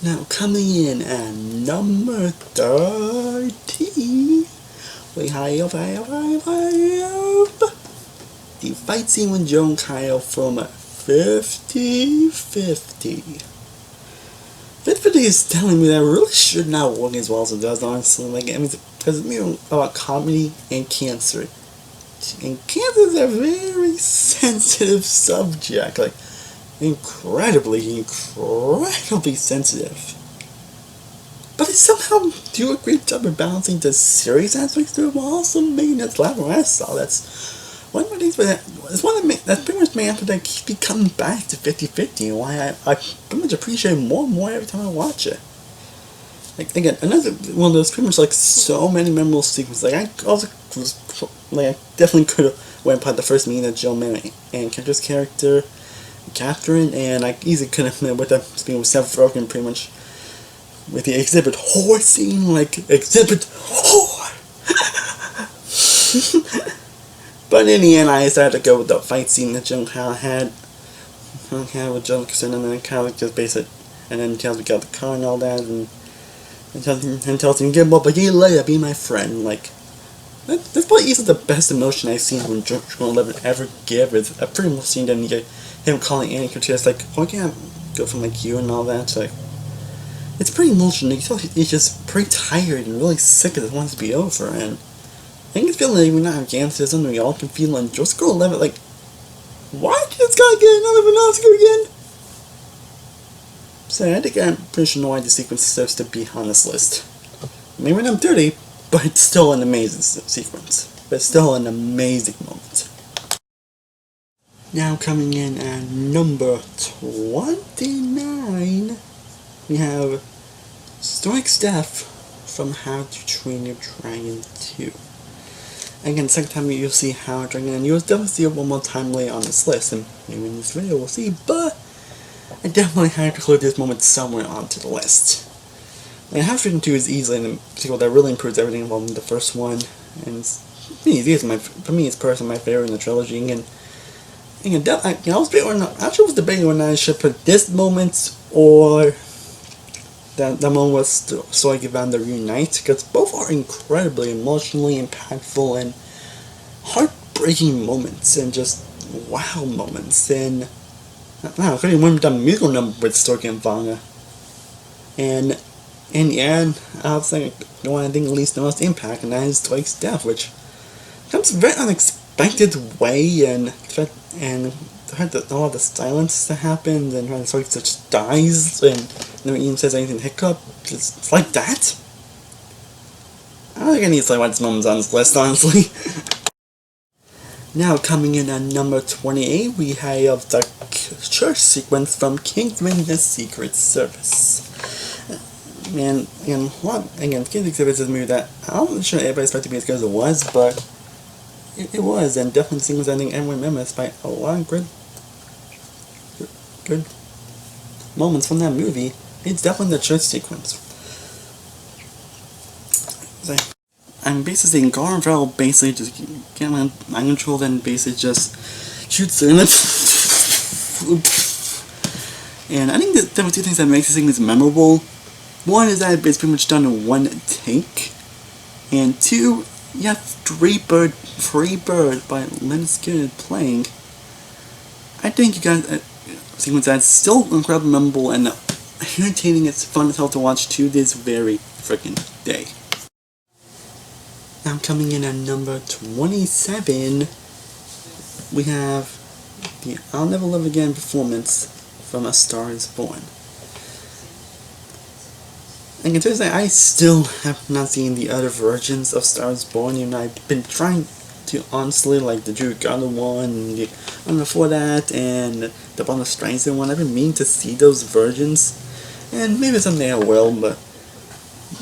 Now coming in at number 30, we have the fight scene with Joe and Kyle from 50/50. 50/50 is telling me that it really should not work as well as it does, honestly. Like, I mean, because it's about comedy and cancer. And cancer is a very sensitive subject. Like, incredibly sensitive. But they somehow do a great job of balancing the serious aspects to it while also making us laugh. When I saw that's one of the things that's pretty much my answer that keeps me coming back to 50/50 and why I pretty much appreciate it more and more every time I watch it. Like, again, another one of those pretty much like so many memorable sequences. Like, I definitely could have went by the first meeting of Jill and Kendra's character, Catherine, and I easily could have met with them speaking with Seth Rogen pretty much with the exhibit whore scene, like exhibit whore. But in the end, I decided to go with the fight scene that Jill had with Jill and then Kyle just basically, and then tells me got the car and all that, and tells him get up, but you later, be my friend. Like, that's probably easily the best emotion I've seen from Joel Levin ever give. It's a pretty much scene that you get him calling Annie Cortez like, oh, I can't go from like you and all that. So, like, it's pretty emotional. You can tell he's just pretty tired and really sick and it wants to be over. And I think it's feeling like we're not Afghanistan, something we all can feel. And Joel Levin, like, why did this guy get another Oscar again? So I think I'm pretty sure why the sequence deserves to be on this list. Maybe I'm dirty, but it's still an amazing sequence. But still an amazing moment. Now coming in at number 29, we have Stoic's death from How to Train Your Dragon 2. Again, second time you'll see How to Dragon, and you'll definitely see it one more time later on this list, and maybe in this video we'll see, but I definitely had to include this moment somewhere onto the list. And How to Train 2 is easily a sequel that really improves everything involved in the first one, and for me it's personally my favorite in the trilogy, and I was debating when I should put this moment or that moment was so I give them the reunite, because both are incredibly emotionally impactful and heartbreaking moments and just wow moments. And wow, I couldn't remember the musical number with Stork and Vanga. And in the end, I was like, the one I think leaves the most impact, and that is Stoic's death, which comes very unexpected way, and the fact that all the silence that happens, and when Stoic just dies, and never even says anything to Hiccup, just like that. I don't think I need to say why this moment's on this list, honestly. Now coming in at number 28, we have the church sequence from Kingsman: The Secret Service. And again, Kingsman Service is a movie that I'm not sure everybody expected to be as good as it was, but it was, and definitely the sequence I think everyone remembers by a lot of good moments from that movie. It's definitely the church sequence. So, I'm basically saying Garvell basically just get my mind control and basically just shoots in it. And I think that there were two things that makes this sequence memorable. One is that it's pretty much done in one take. And two, you have Free Bird by Lynyrd Skynyrd playing. I think you got a sequence that's still incredibly memorable and entertaining. It's fun as hell to watch to this very freaking day. Now coming in at number 27, we have the I'll Never Love Again performance from A Star Is Born. And consider that I still have not seen the other versions of Star Is Born, and I've been trying to honestly, like the Drew Garner one, and the one before that, and the Barbra Streisand one. I've been meaning to see those versions, and maybe someday I will, but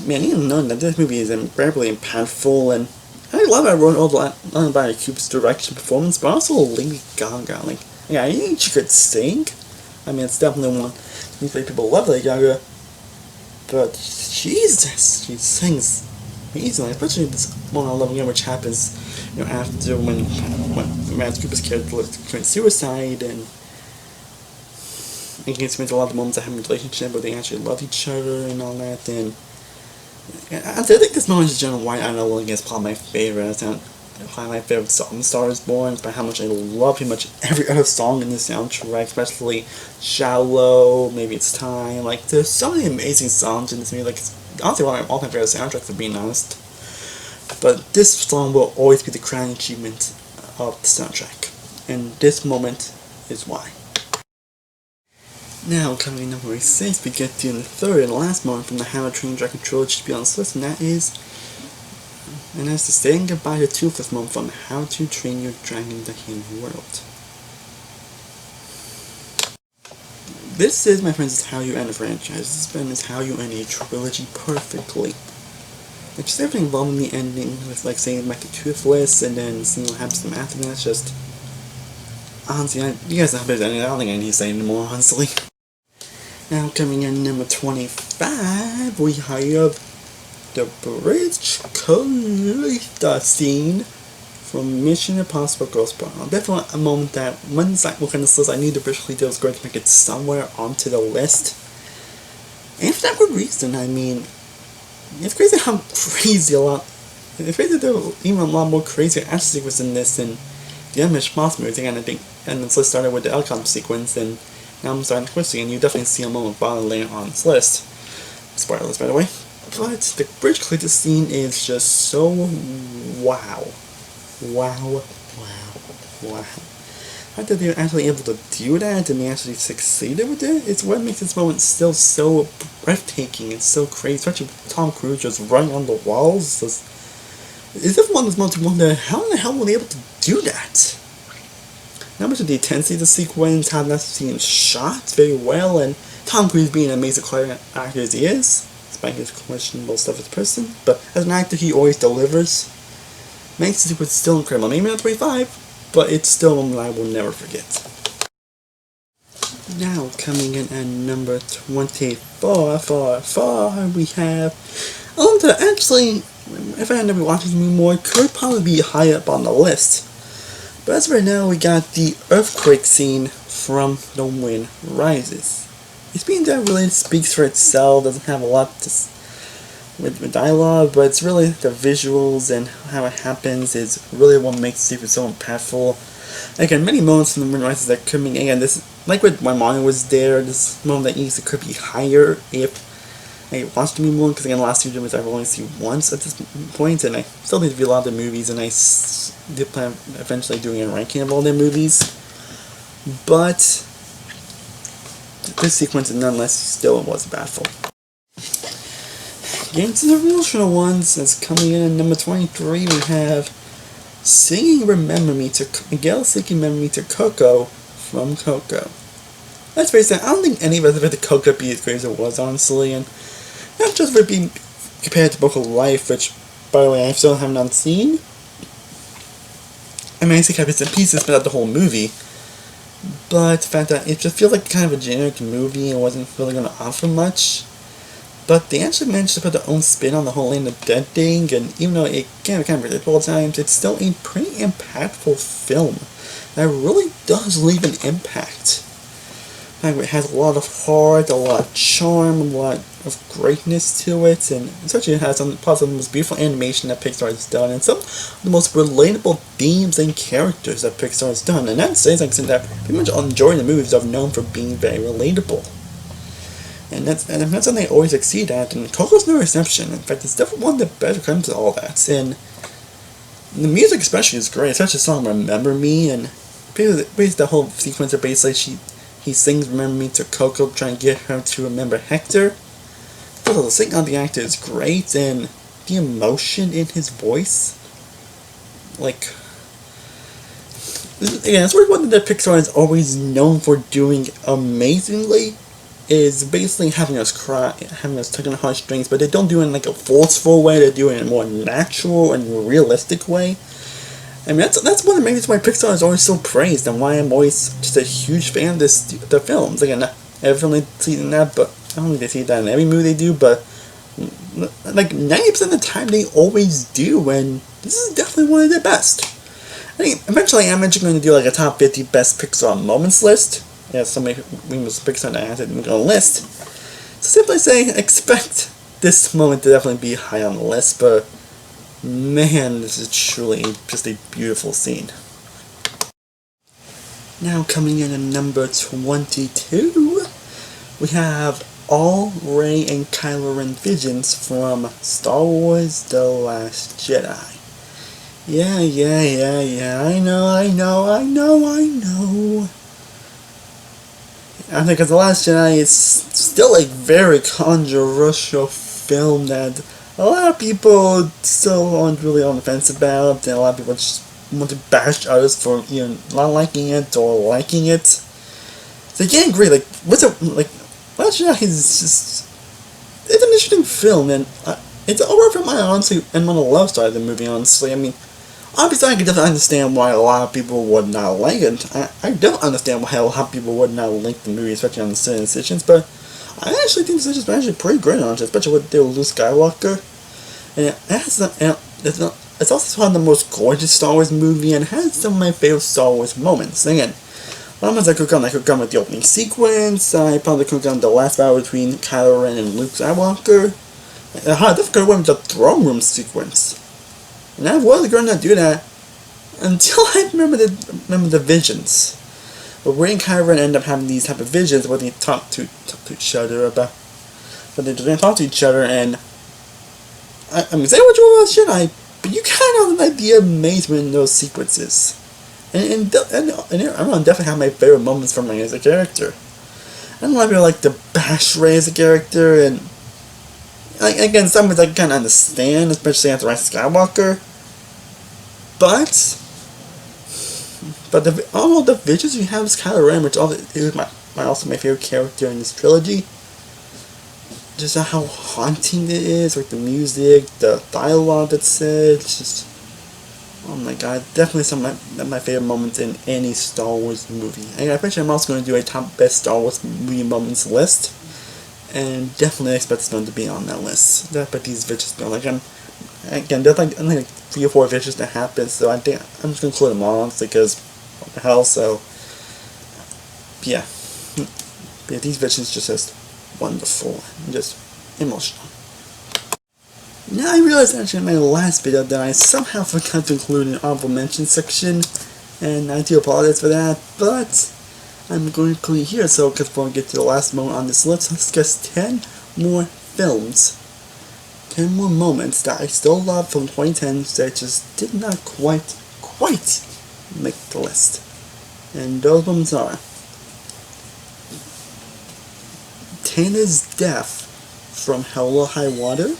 man, even knowing that this movie is incredibly impactful, and I love I wrote all the not about Cuba's direction performance, but also Lady Gaga. Like, yeah, I think she could sing. I mean, it's definitely one. Usually people love Lady Gaga, but Jesus, she sings easily, especially this moment I love again, which happens, after when Mads Cooper's character commits suicide, and it gets into a lot of the moments that have a relationship where they actually love each other and all that. And I think this moment is general why I know it's probably my favorite. It's not probably my favorite song, Star is Born, by how much I love pretty much every other song in the soundtrack, especially Shallow, Maybe It's Time. Like, there's so many amazing songs in this movie. Like, it's honestly one of my all-time favorite soundtracks, to be honest. But this song will always be the crowning achievement of the soundtrack. And this moment is why. Now, coming in number 6, we get to the third and last moment from the How to Train Your Dragon trilogy to be on this list, and that's the saying goodbye to Toothless moment from How to Train Your Dragon the Game World. This is, my friends, is how you end a franchise. This is how you end a trilogy perfectly. Like, just everything involved in the ending, with like saying back to Toothless, and then seeing what happens to them after that. It's just, honestly, you guys know how bad I don't think I need to say anymore, honestly. Now, coming in number 25, we have the Bridge Khalifa scene from Mission Impossible Ghost Protocol. Definitely a moment that, once I look on this list, I knew the Bridge Khalifa was going to make it somewhere onto the list. And for that good reason. I mean, it's crazy how crazy it's crazy that there were even a lot more crazier action sequences in this than the other Mission Impossible movies. Again, I think, and this list started with the helicopter sequence, and now I'm starting to quickly, and you definitely see a moment of later on this list. Spoilers, by the way. But the Bridge Khalifa scene is just so wow. Wow. The fact that they were actually able to do that and they actually succeeded with it, it's what makes this moment still so breathtaking and so crazy, especially with Tom Cruise just running on the walls. It's just one of those moments you wonder, how in the hell were they able to do that? Not much of the intensity of the sequence, how that scene is shot very well, and Tom Cruise being an amazing actor as he is, despite his questionable stuff as a person, but as an actor he always delivers. Makes the sequence still incredible. Maybe not 25, but it's still one I will never forget. Now, coming in at number 24, we have that actually, if I had never watched this movie more, could probably be high up on the list. But as of right now, we got the earthquake scene from The Wind Rises. It's being that really speaks for itself, doesn't have a lot with dialogue, but it's really the visuals and how it happens is really what makes the sequence so impactful. Again, many moments in The Wind Rises that could be, again, this, like when my mom was there, this moment that easily could be higher if I watched the movie more, because again, the last two movies I've only seen once at this point, and I still need to view a lot of the movies, and I did plan eventually doing a ranking of all their movies, but this sequence nonetheless still was impactful. Getting to the original ones, as coming in at number 23, we have Miguel singing Remember Me to Coco from Coco. Let's face it, I don't think any of us have heard the Coco be as great as it was, honestly, and not just for being compared to Book of Life, which, by the way, I still have not seen. I mean, I see bits and pieces, but not the whole movie. But the fact that it just feels like kind of a generic movie and wasn't really going to offer much. But they actually managed to put their own spin on the whole Land of Dead thing, and even though it can be kind of predictable at times, it's still a pretty impactful film that really does leave an impact. It has a lot of heart, a lot of charm, a lot of greatness to it, and especially it has probably the most beautiful animation that Pixar has done, and some of the most relatable themes and characters that Pixar has done. And that says, like I said, that pretty much all majority of the movies are known for being very relatable. And that's something they always succeed at, and Coco's no exception. In fact, it's definitely one of the better comes to all that. And the music especially is great. It's such a song, Remember Me, and basically the whole sequence of basically he sings Remember Me to Coco, trying to get her to remember Hector. Also, the singing on the actor is great, and the emotion in his voice, like, again, that's one thing that Pixar is always known for doing amazingly, is basically having us cry, having us tugging on heartstrings, but they don't do it in like a forceful way, they do it in a more natural and realistic way. I mean, that's one of the reasons why Pixar is always so praised, and why I'm always just a huge fan of the films. Again, I haven't really seen that, but I don't think they see that in every movie they do, but like 90% of the time they always do, and this is definitely one of their best. I think eventually I'm actually going to do like a top 50 best Pixar moments list. Yeah, so many famous Pixar that I had to make a list. So simply say, expect this moment to definitely be high on the list, but man, this is truly just a beautiful scene. Now coming in at number 22, we have all Rey and Kylo Ren visions from Star Wars The Last Jedi. Yeah, I know. I think The Last Jedi is still a very controversial film that a lot of people still aren't really on the fence about, and a lot of people just want to bash others for either not liking it or liking it. So I can't agree, like, Last Jedi is just, it's an interesting film, and it's over from my honestly, and one of the love side of the movie, honestly. I mean, obviously I can definitely understand why a lot of people would not like it. I don't understand why a lot of people would not like the movie, especially on certain decisions, but I actually think the decisions were actually pretty great on it, especially with the Luke Skywalker. And it's also one of the most gorgeous Star Wars movie, and has some of my favorite Star Wars moments. Again, moments I could come with the opening sequence. I probably could come the last battle between Kylo Ren and Luke Skywalker. I definitely could have went with the throne room sequence. And I was going to do that until I remember the visions. But Rey and Kylo Ren end up having these type of visions where they talk to each other about. But they talk to each other, and I mean, say what you want about Jedi, but you kind of like the amazement in those sequences. And I'm definitely have my favorite moments from Rey as a character. I don't like people like to bash Rey as a character, and like, again, some of it I kind of understand, especially after Rise of Skywalker. But all the visions you have is Kylo Ren, which is also my favorite character in this trilogy. Just how haunting it is, like the music, the dialogue that's said, it's just, oh my god, definitely some of my favorite moments in any Star Wars movie. And I bet I'm also going to do a top best Star Wars movie moments list, and definitely expect this one to be on that list. But these visions, there's like 3 or 4 visions that happen, so I think I'm just going to include them all, because what the hell, so yeah. But yeah, these visions just wonderful and just emotional. Now I realized actually in my last video that I somehow forgot to include an honorable mention section, and I do apologize for that, but I'm going to include it here, so before we get to the last moment on this list, let's discuss 10 more films, 10 more moments that I still love from 2010 that just did not quite make the list. And those moments are Tana's death from Hell or High Water.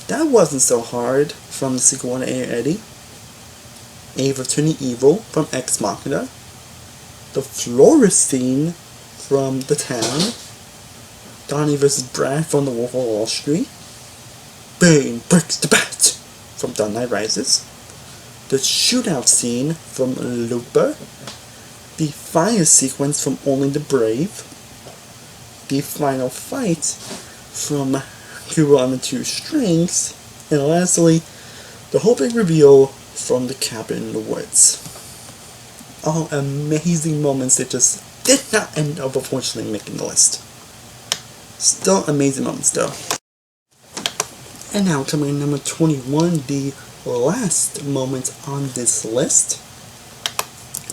That wasn't so hard from the sequel to Eddie. Ava turning evil from Ex Machina. The florist scene from The Town. Donnie vs. Brad from The Wolf of Wall Street. Bane breaks the bat from Dark Knight Rises. The shootout scene from Looper. The fire sequence from Only the Brave. The final fight from Cuba on the Two Strings. And lastly, the whole big reveal from The Cabin in the Woods. All amazing moments that just did not end up unfortunately making the list. Still amazing moments though. And now coming in number 21, the last moment on this list.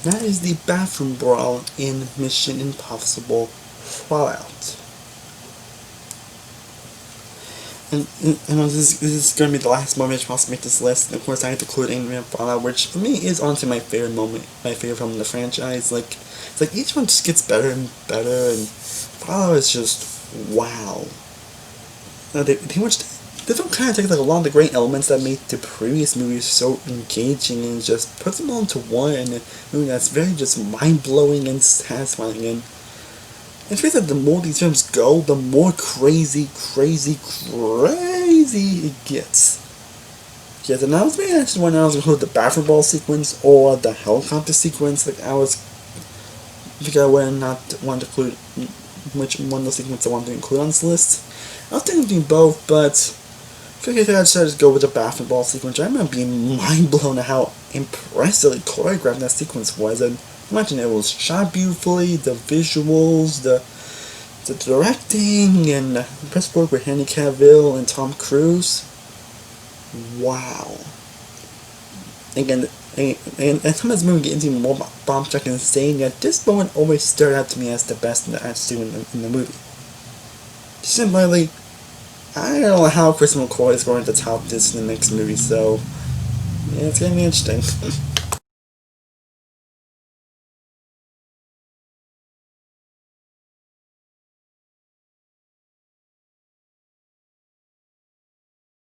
That is the bathroom brawl in Mission Impossible Fallout. And this is going to be the last moment I possibly make this list. And of course I have to include Mission Fallout, which for me is honestly my favorite moment, my favorite from the franchise. It's like each one just gets better and better, and Fallout is just wow. They film kind of take like a lot of the great elements that made the previous movies so engaging and just puts them all into one, and a movie that's very just mind-blowing and satisfying. And it's really that the more these films go, the more crazy it gets. Yes, and I was maybe actually when I was include the bathroom ball sequence or the helicopter sequence. Like I was, I think I would not want to include which one of the sequences I wanted to include on this list. I was thinking of doing both, but I figured I decided to go with the basketball sequence. I remember being mind blown at how impressively choreographed that sequence was, and imagine it was shot beautifully, the visuals, the directing, and the best work with Henry Cavill and Tom Cruise. Wow. Again, and some of this movie gets even more bomb-struck and insane, yet this moment always stood out to me as the best in the movie. Similarly, I don't know how Chris McCoy is going to top this in the next movie, so yeah, it's gonna be interesting.